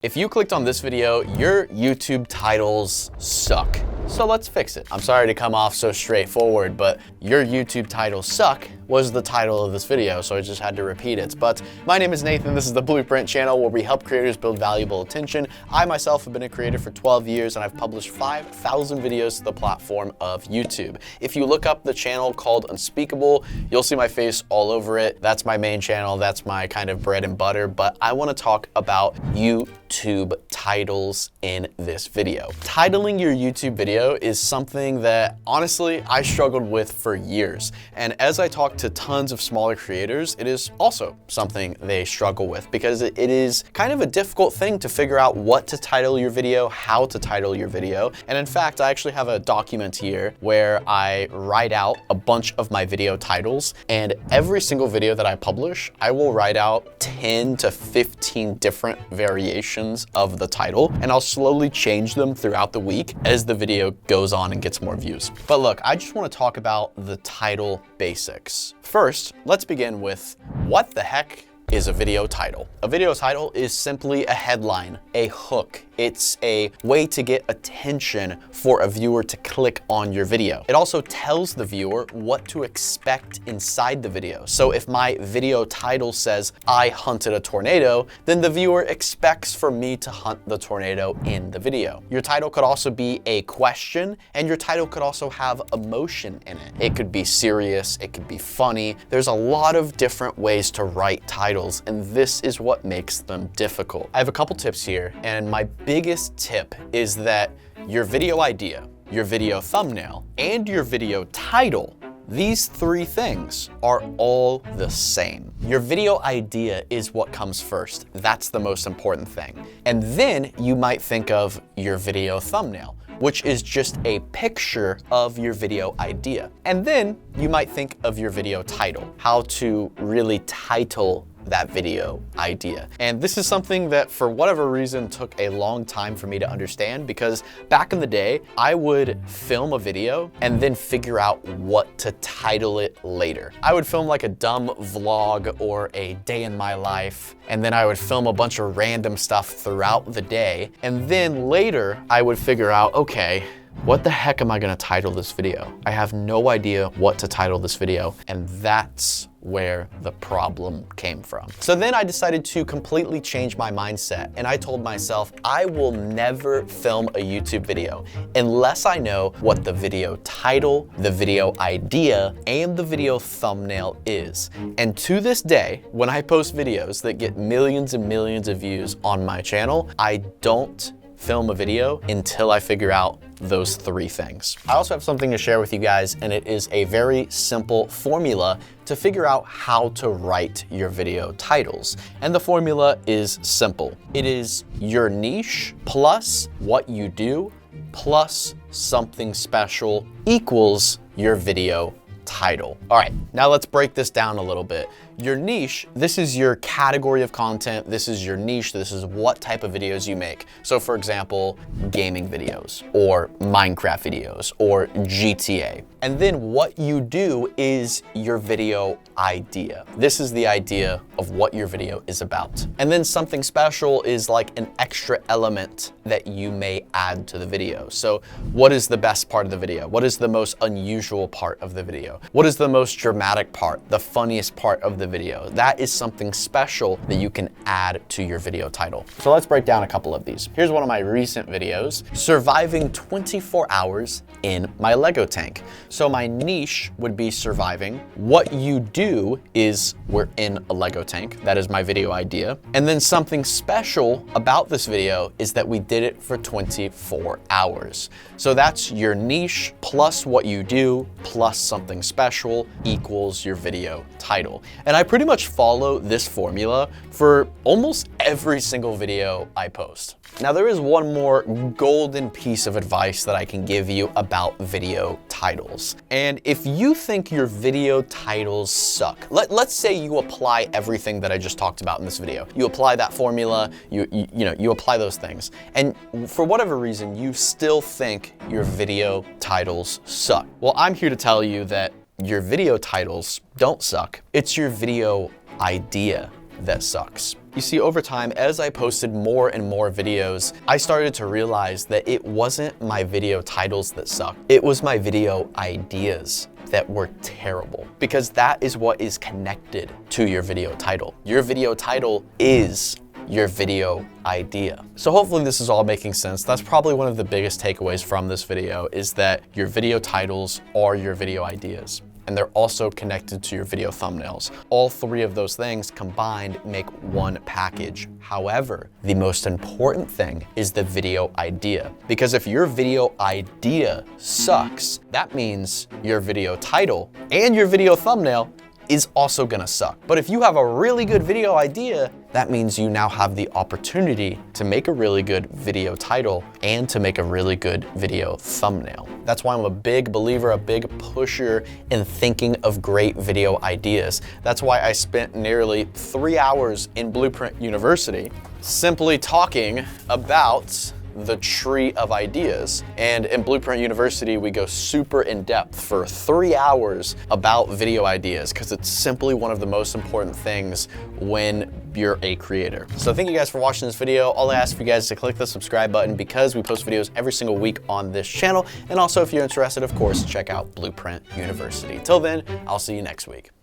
If you clicked on this video, your YouTube titles suck. So let's fix it. I'm sorry to come off so straightforward, but your YouTube titles suck was the title of this video, so I just had to repeat it. But my name is Nathan, this is the Blueprint channel where we help creators build valuable attention. I myself have been a creator for 12 years and I've published 5,000 videos to the platform of YouTube. If you look up the channel called Unspeakable, you'll see my face all over it. That's my main channel, that's my kind of bread and butter, but I wanna talk about YouTube titles in this video. Titling your YouTube video is something that honestly I struggled with for years. And as I talk to tons of smaller creators, it is also something they struggle with because it is kind of a difficult thing to figure out what to title your video, how to title your video. And in fact, I actually have a document here where I write out a bunch of my video titles, and every single video that I publish, I will write out 10 to 15 different variations of the title, and I'll slowly change them throughout the week as the video goes on and gets more views. But look, I just want to talk about the title basics. First, let's begin with what the heck is a video title. A video title is simply a headline, a hook. It's a way to get attention for a viewer to click on your video. It also tells the viewer what to expect inside the video. So if my video title says, "I hunted a tornado," then the viewer expects for me to hunt the tornado in the video. Your title could also be a question, and your title could also have emotion in it. It could be serious, it could be funny. There's a lot of different ways to write titles, and this is what makes them difficult. I have a couple tips here, and my biggest tip is that your video idea, your video thumbnail, and your video title, these three things are all the same. Your video idea is what comes first. That's the most important thing. And then you might think of your video thumbnail, which is just a picture of your video idea. And then you might think of your video title, how to really title that video idea. And this is something that for whatever reason took a long time for me to understand, because back in the day, I would film a video and then figure out what to title it later. I would film like a dumb vlog or a day in my life, and then I would film a bunch of random stuff throughout the day. And then later I would figure out, okay, what the heck am I gonna title this video? I have no idea what to title this video, and that's where the problem came from. So then I decided to completely change my mindset, and I told myself, I will never film a YouTube video unless I know what the video title, the video idea, and the video thumbnail is. And to this day, when I post videos that get millions and millions of views on my channel, I don't film a video until I figure out those three things. I also have something to share with you guys, and it is a very simple formula to figure out how to write your video titles. And the formula is simple. It is your niche plus what you do plus something special equals your video title. All right, now let's break this down a little bit. Your niche, this is your category of content, this is your niche, this is what type of videos you make. So for example, gaming videos, or Minecraft videos, or GTA. And then what you do is your video idea. This is the idea of what your video is about. And then something special is like an extra element that you may add to the video. So what is the best part of the video? What is the most unusual part of the video? What is the most dramatic part, the funniest part of the video? That is something special that you can add to your video title. So let's break down a couple of these. Here's one of my recent videos, surviving 24 hours in my Lego tank. So my niche would be surviving. What you do is we're in a Lego tank. That is my video idea. And then something special about this video is that we did it for 24 hours. So that's your niche plus what you do plus something special equals your video title. And I pretty much follow this formula for almost every single video I post. Now there is one more golden piece of advice that I can give you about video titles. And if you think your video titles suck, let's say you apply everything that I just talked about in this video. You apply that formula, you apply those things. And for whatever reason, you still think your video titles suck. Well, I'm here to tell you that your video titles don't suck. It's your video idea that sucks. You see, over time, as I posted more and more videos, I started to realize that it wasn't my video titles that sucked. It was my video ideas that were terrible, because that is what is connected to your video title. Your video title is your video idea. So hopefully this is all making sense. That's probably one of the biggest takeaways from this video, is that your video titles are your video ideas, and they're also connected to your video thumbnails. All three of those things combined make one package. However, the most important thing is the video idea, because if your video idea sucks, that means your video title and your video thumbnail is also gonna suck. But if you have a really good video idea, that means you now have the opportunity to make a really good video title and to make a really good video thumbnail. That's why I'm a big believer, a big pusher in thinking of great video ideas. That's why I spent nearly 3 hours in Blueprint University simply talking about the tree of ideas. And in Blueprint University, we go super in depth for 3 hours about video ideas, because it's simply one of the most important things when you're a creator. So thank you guys for watching this video. All I ask for you guys is to click the subscribe button, because we post videos every single week on this channel. And also, if you're interested, of course, check out Blueprint University. Till then, I'll see you next week.